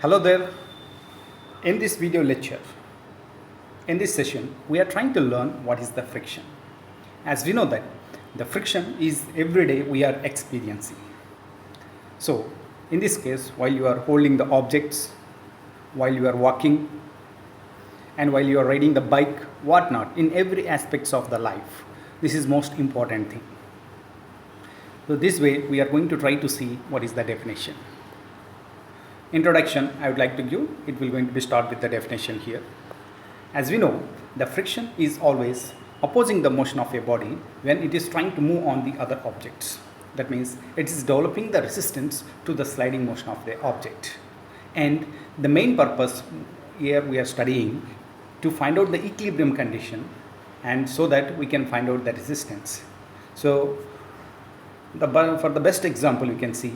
Hello there. In this video lecture, in this session, we are trying to learn what is the friction. As we know that the friction is every day we are experiencing. So, in this case, while you are holding the objects, while you are walking, and while you are riding the bike, whatnot, in every aspects of the life, this is most important thing. So, this way we are going to try to see what is the definition. Introduction I would like to give, it will going to be start with the definition here. As we know, the friction is always opposing the motion of a body when it is trying to move on the other objects. That means it is developing the resistance to the sliding motion of the object. And the main purpose here we are studying to find out the equilibrium condition, and so that we can find out the resistance. So for the best example you can see,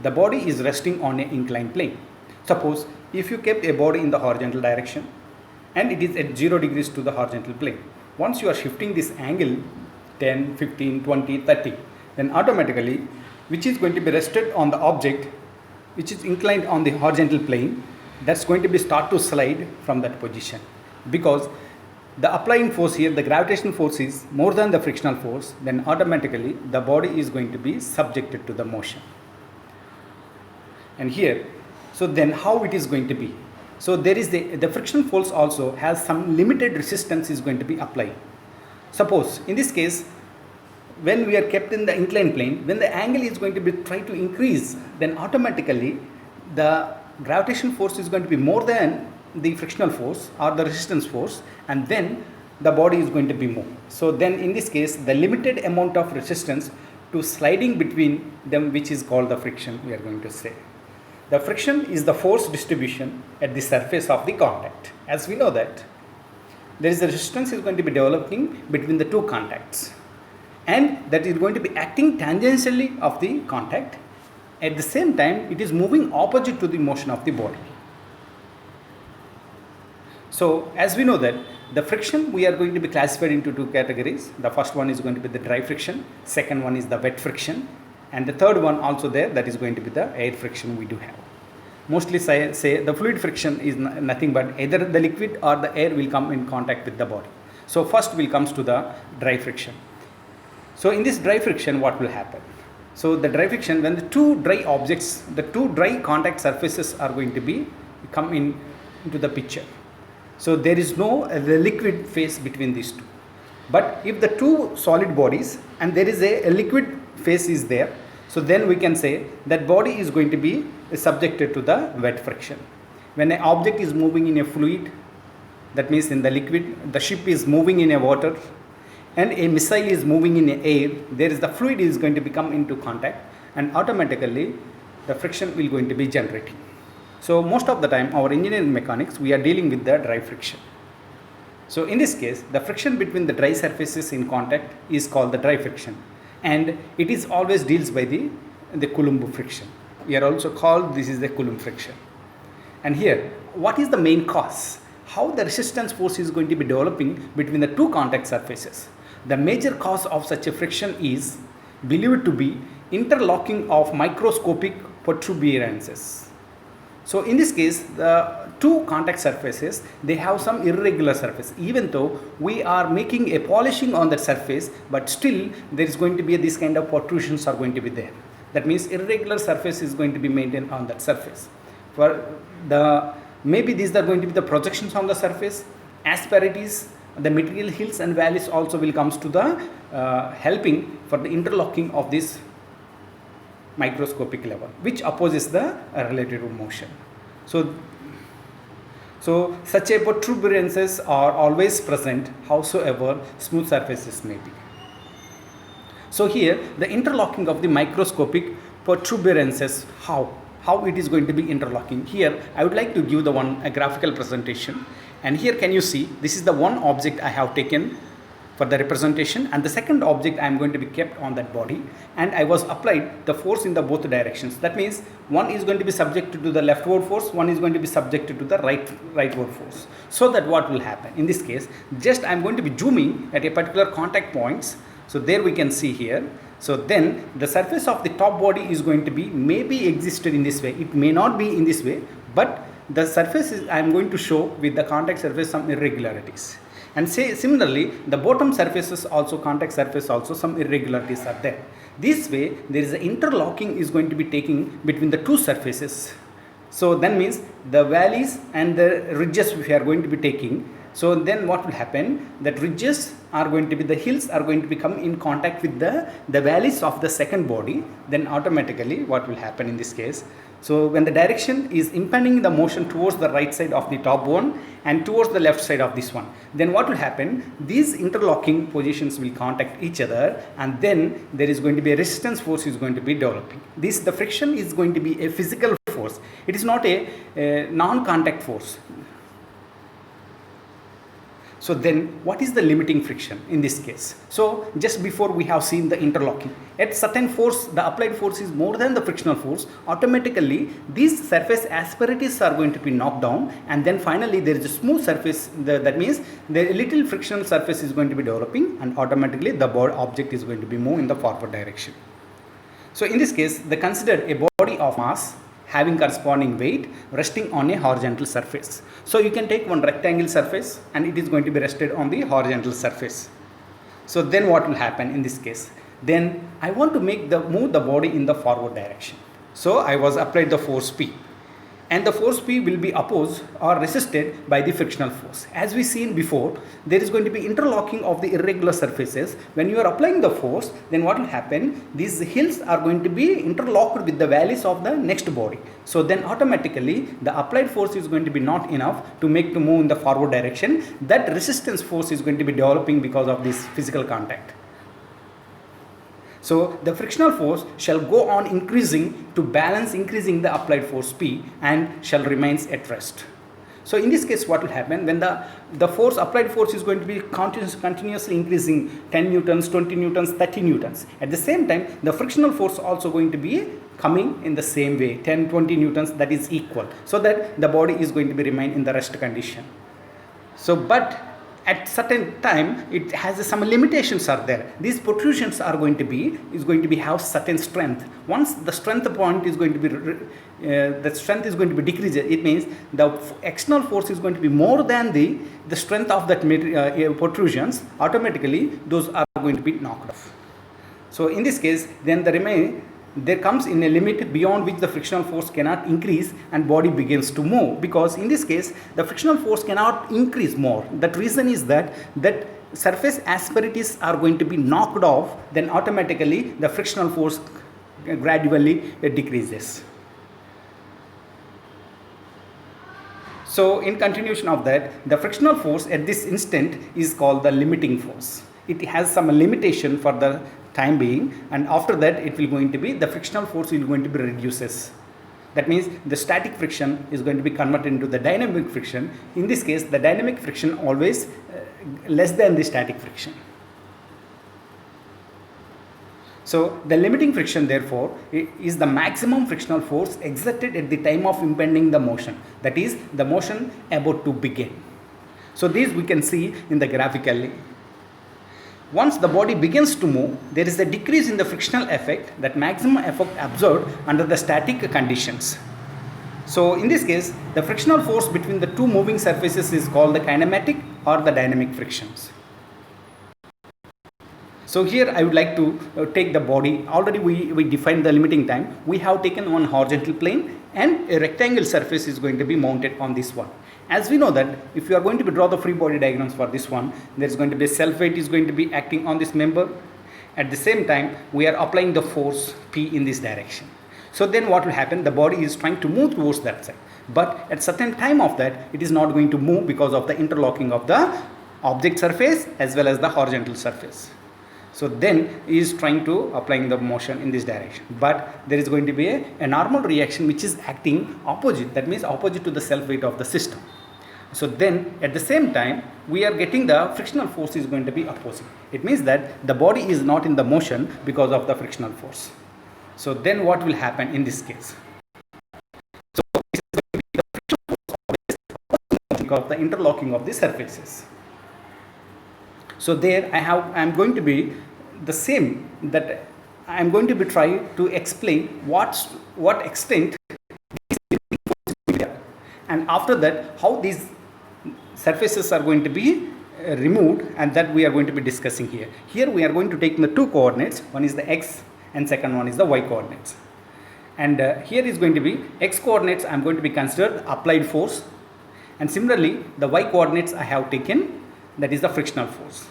the body is resting on an inclined plane. Suppose if you kept a body in the horizontal direction and it is at 0 degrees to the horizontal plane. Once you are shifting this angle 10, 15, 20, 30, then automatically which is going to be rested on the object which is inclined on the horizontal plane, that's going to be start to slide from that position, because the applying force here, the gravitational force is more than the frictional force, then automatically the body is going to be subjected to the motion. And here, so then how it is going to be? So there is the frictional force also has some limited resistance is going to be applied. Suppose in this case, when we are kept in the inclined plane, when the angle is going to be try to increase, then automatically the gravitational force is going to be more than the frictional force or the resistance force, and then the body is going to be moved. So then in this case, the limited amount of resistance to sliding between them, which is called the friction, we are going to say. The friction is the force distribution at the surface of the contact. As we know that there is a resistance is going to be developing between the two contacts, and that is going to be acting tangentially of the contact. At the same time, it is moving opposite to the motion of the body. So as we know that the friction we are going to be classified into two categories. The first one is going to be the dry friction, second one is the wet friction, and the third one also there, that is going to be the air friction we do have. Mostly say the fluid friction is nothing but either the liquid or the air will come in contact with the body. So first will comes to the dry friction. So in this dry friction, what will happen? So the dry friction, when the two dry objects, the two dry contact surfaces are going to be come into the picture. So there is no liquid phase between these two. But if the two solid bodies and there is a liquid phase is there, so then we can say that body is going to be subjected to the wet friction. When an object is moving in a fluid, that means in the liquid, the ship is moving in a water, and a missile is moving in air, there is the fluid is going to become into contact, and automatically the friction will going to be generating. So most of the time our engineering mechanics, we are dealing with the dry friction. So in this case, the friction between the dry surfaces in contact is called the dry friction, and it is always deals by the Coulomb friction. We are also called this is the Coulomb friction. And here, what is the main cause? How the resistance force is going to be developing between the two contact surfaces? The major cause of such a friction is believed to be interlocking of microscopic protuberances. So in this case, the two contact surfaces, they have some irregular surface. Even though we are making a polishing on that surface, but still there is going to be this kind of protrusions are going to be there. That means irregular surface is going to be maintained on that surface. For the maybe these are going to be the projections on the surface, asperities, the material hills and valleys also will comes to the helping for the interlocking of this microscopic level, which opposes the relative motion. So such a protuberances are always present, howsoever smooth surfaces may be. So here the interlocking of the microscopic protuberances, how it is going to be interlocking. Here I would like to give a graphical presentation, and here can you see this is the one object I have taken for the representation, and the second object I am going to be kept on that body, and I was applied the force in the both directions. That means one is going to be subjected to the leftward force, one is going to be subjected to the rightward force. So that what will happen in this case, just I am going to be zooming at a particular contact points. So there we can see here. So then the surface of the top body is going to be maybe existed in this way, it may not be in this way, but the surface is, I am going to show with the contact surface some irregularities. And say similarly, the bottom surfaces also, contact surface also, some irregularities are there. This way, there is an interlocking is going to be taking between the two surfaces. So that means the valleys and the ridges we are going to be taking. So then what will happen, that ridges are going to be, the hills are going to become in contact with the valleys of the second body. Then automatically what will happen in this case, so when the direction is impending the motion towards the right side of the top one and towards the left side of this one, then what will happen, these interlocking positions will contact each other, and then there is going to be a resistance force is going to be developing. This, the friction is going to be a physical force. It is not a non-contact force. So then what is the limiting friction in this case? So just before we have seen the interlocking, at certain force, the applied force is more than the frictional force, automatically these surface asperities are going to be knocked down, and then finally there is a smooth surface, that means the little frictional surface is going to be developing, and automatically the object is going to be moved in the forward direction. So in this case, they consider a body of mass having corresponding weight resting on a horizontal surface. So you can take one rectangle surface and it is going to be rested on the horizontal surface. So then what will happen in this case? Then I want to move the body in the forward direction. So I was applied the force P, and the force P will be opposed or resisted by the frictional force. As we seen before, there is going to be interlocking of the irregular surfaces. When you are applying the force, then what will happen, these hills are going to be interlocked with the valleys of the next body. So then automatically the applied force is going to be not enough to move in the forward direction. That resistance force is going to be developing because of this physical contact. So the frictional force shall go on increasing to balance increasing the applied force P, and shall remains at rest. So in this case, what will happen, when the force, applied force is going to be continuously increasing 10 newtons, 20 newtons, 30 newtons. At the same time, the frictional force also going to be coming in the same way, 10, 20 newtons, that is equal, so that the body is going to be remain in the rest condition. So but at certain time it has some limitations are there. These protrusions are going to be have certain strength. Once the strength point is going to be the strength is going to be decreased, it means the external force is going to be more than the strength of that protrusions. Automatically those are going to be knocked off. So in this case, then there comes in a limit beyond which the frictional force cannot increase and body begins to move, because in this case the frictional force cannot increase more. That reason is that surface asperities are going to be knocked off, then automatically the frictional force gradually decreases. So in continuation of that, the frictional force at this instant is called the limiting force. It has some limitation for the time being, and after that it will going to be, the frictional force is going to be reduces. That means the static friction is going to be converted into the dynamic friction. In this case, the dynamic friction always less than the static friction. So the limiting friction therefore is the maximum frictional force exerted at the time of impending the motion, that is the motion about to begin. So these we can see in the graphically. Once the body begins to move, there is a decrease in the frictional effect, that maximum effect observed under the static conditions. So in this case, the frictional force between the two moving surfaces is called the kinematic or the dynamic frictions. So here I would like to take the body. Already we defined the limiting time. We have taken one horizontal plane, and a rectangle surface is going to be mounted on this one. As we know that if you are going to draw the free body diagrams for this one, there is going to be a self weight is going to be acting on this member. At the same time, we are applying the force P in this direction. So then what will happen, the body is trying to move towards that side, but at certain time of that it is not going to move because of the interlocking of the object surface as well as the horizontal surface. So then he is trying to applying the motion in this direction, but there is going to be a normal reaction which is acting opposite, that means opposite to the self weight of the system. So then at the same time we are getting the frictional force is going to be opposite. It means that the body is not in the motion because of the frictional force. So then what will happen in this case? So this is going to be the frictional force because of the interlocking of the surfaces. So there I am going to be the same, that I am going to be trying to explain what extent and after that how these surfaces are going to be removed, and that we are going to be discussing here. Here we are going to take the two coordinates, one is the x and second one is the y coordinates. And here is going to be x coordinates I am going to be considered applied force, and similarly the y coordinates I have taken, that is the frictional force.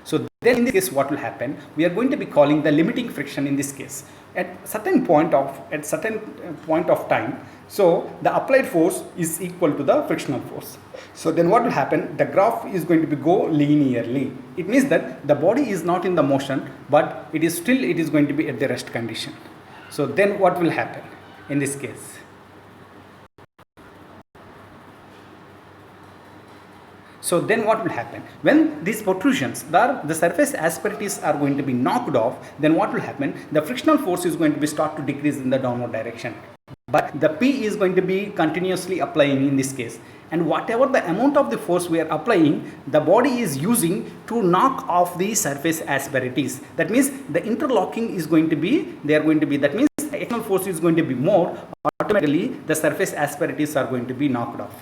So then in this case what will happen, we are going to be calling the limiting friction in this case. At certain point of time, so the applied force is equal to the frictional force. So then what will happen, the graph is going to be go linearly. It means that the body is not in the motion, but it is going to be at the rest condition. So then what will happen in this case? So then what will happen, when these protrusions, the surface asperities are going to be knocked off, then what will happen, the frictional force is going to be start to decrease in the downward direction, but the P is going to be continuously applying in this case, and whatever the amount of the force we are applying, the body is using to knock off the surface asperities. That means the interlocking is going to be, that means the external force is going to be more, automatically the surface asperities are going to be knocked off.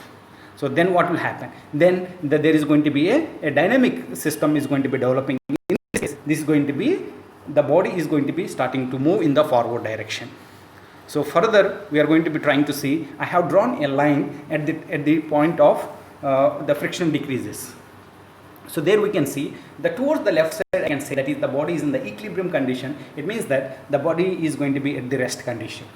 So then what will happen? Then there is going to be a dynamic system is going to be developing. In this case, this is going to be, the body is going to be starting to move in the forward direction. So further we are going to be trying to see, I have drawn a line at the point of the friction decreases. So there we can see that towards the left side I can say that is the body is in the equilibrium condition. It means that the body is going to be at the rest condition.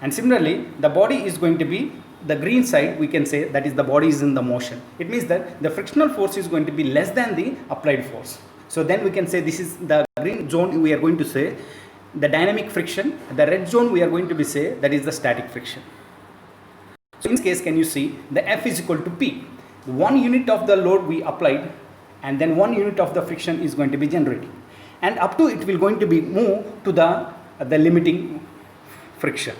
And similarly the body is going to be, the green side we can say that is the body is in the motion. It means that the frictional force is going to be less than the applied force. So then we can say this is the green zone, we are going to say the dynamic friction. The red zone we are going to be say that is the static friction. So in this case, can you see the F is equal to P. 1 unit of the load we applied and then 1 unit of the friction is going to be generating, and up to it will going to be move to the limiting friction.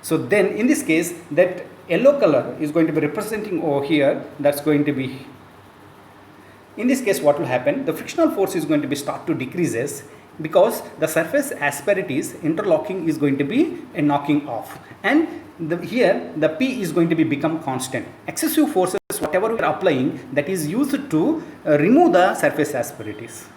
So then in this case that yellow color is going to be representing over here, that's going to be, in this case what will happen, the frictional force is going to be start to decreases because the surface asperities interlocking is going to be a knocking off, and here the P is going to be become constant. Excessive forces whatever we are applying, that is used to remove the surface asperities.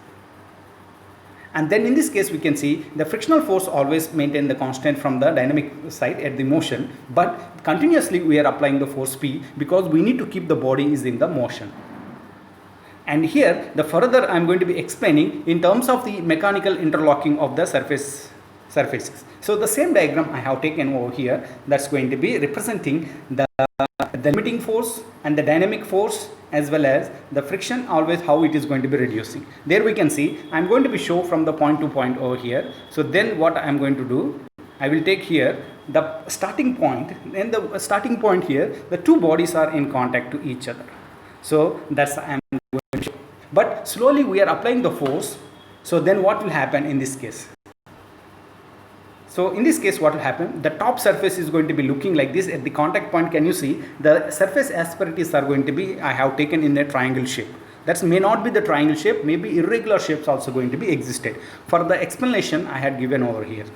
And then in this case we can see the frictional force always maintain the constant from the dynamic side at the motion, but continuously we are applying the force P because we need to keep the body is in the motion. And here the further I am going to be explaining in terms of the mechanical interlocking of the surfaces. So the same diagram I have taken over here, that's going to be representing the limiting force and the dynamic force as well as the friction, always how it is going to be reducing. There we can see I am going to be show from the point to point over here. So then what I am going to do, I will take here the starting point, and the starting point here the two bodies are in contact to each other. So that's I am going to show. But slowly we are applying the force. So then what will happen in this case? So in this case what will happen, the top surface is going to be looking like this. At the contact point, can you see the surface asperities are going to be, I have taken in a triangle shape. That may not be the triangle shape, maybe irregular shapes also going to be existed. For the explanation I had given over here.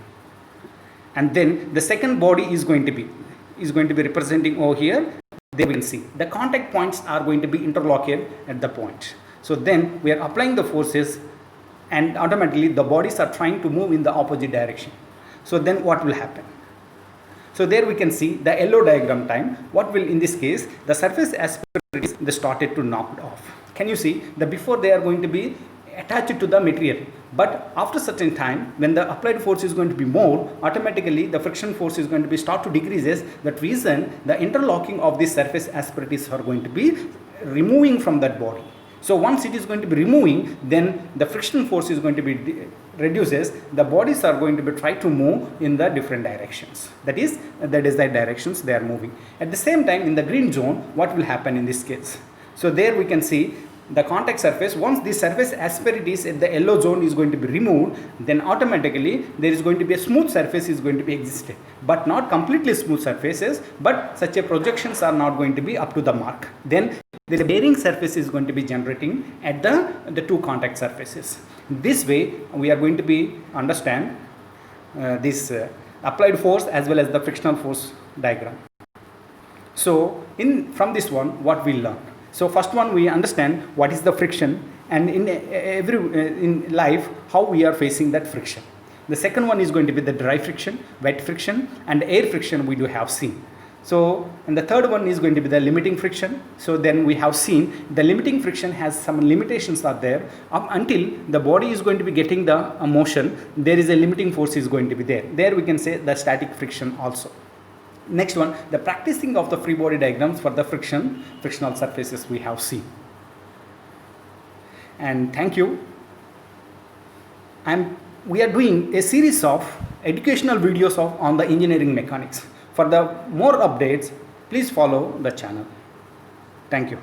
And then the second body is going to be representing over here. They will see the contact points are going to be interlocked at the point. So then we are applying the forces and automatically the bodies are trying to move in the opposite direction. So then what will happen? So there we can see the yellow diagram time. What will in this case, the surface asperities they started to knock off. Can you see the before they are going to be attached to the material, but after certain time when the applied force is going to be more, automatically the friction force is going to be start to decreases. That reason the interlocking of these surface asperities are going to be removing from that body. So once it is going to be removing, then the friction force is going to be reduces. The bodies are going to be try to move in the different directions. That is the desired directions they are moving. At the same time in the green zone, what will happen in this case? So there we can see the contact surface. Once the surface asperities at the yellow zone is going to be removed, then automatically there is going to be a smooth surface is going to be existed, but not completely smooth surfaces, but such a projections are not going to be up to the mark. Then the bearing surface is going to be generating at the two contact surfaces. This way we are going to be understand this applied force as well as the frictional force diagram. So from this one, what we learn? So first one, we understand what is the friction, and in life how we are facing that friction. The second one is going to be the dry friction, wet friction, and air friction we do have seen. So, and the third one is going to be the limiting friction. So then we have seen the limiting friction has some limitations are there. Until the body is going to be getting the motion, there is a limiting force is going to be there. There we can say the static friction also. Next one, the practicing of the free body diagrams for the frictional surfaces we have seen. And thank you. We are doing a series of educational videos on the engineering mechanics. For the more updates, please follow the channel. Thank you.